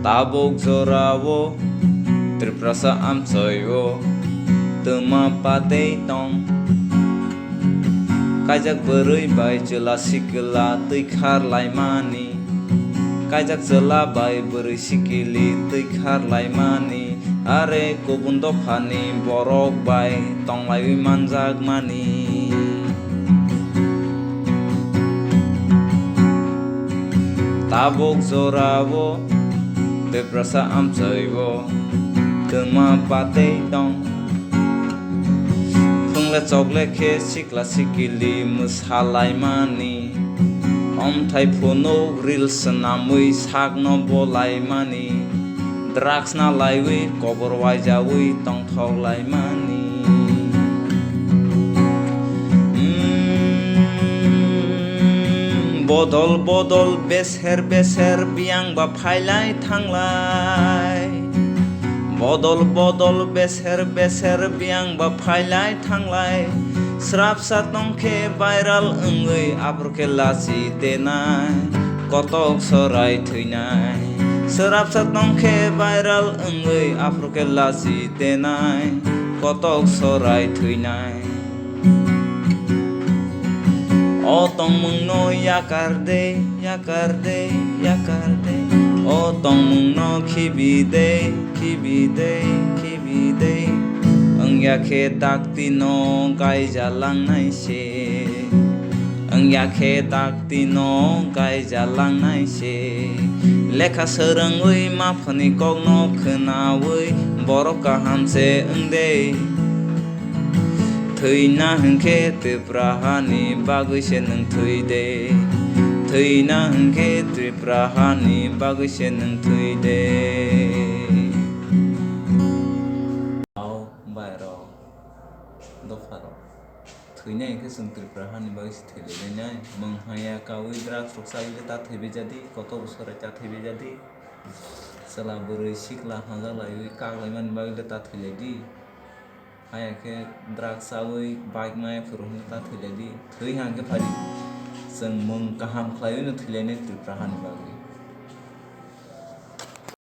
tabok jorawo triprasa amchoyo toma patei tong kaijak boroi bai chela sikila tui khar laimani kaijak chela bai boroi sikili tui khar laimani are kobun dofani borok bai tonglai manjak mani tabok jorawo triprasa amchoyo toma patei tong chokle khe sikla sikili musalai mani omthai phono reels namui sakno bolai mani drugs na laiwi kobor waijawi tongthok lai mani bodol bodol beser beser biang ba phailai thanglai bodol bodol beser beser biang ba phailai thanglai srap satongkhe viral ongoi abrokhe lasi tenai kotok sorai thuinai srap satongkhe viral ongoi abrokhe lasi tenai kotok sorai thuinai o tongmung no yakarde yakarde yakarde o tongmung no khibide khibide khibide angyakhe dakti no gaijalangnai se angyakhe dakti no gaijalangnai se lekha sorongoi maphani kokno khnawi borok kaham se ongde thৈना hengkhe triprahani bagui se nong thৈde thৈना hengkhe triprahani bagui se nong thৈde au bairo dofaro thৈना hengkhe song triprahani bagui se thৈle nai monghaya kawi drugs roksai ta thৈbe jadi koto bosorai ta thৈbe jadi sela boroi sikla hajalai kaglai mani bagui ta thৈle di hayake drugs awi bike mai phurung ta thৈle di thৈ hangke phari जों mung kaham khlaioi no thৈlainai triprahani bagui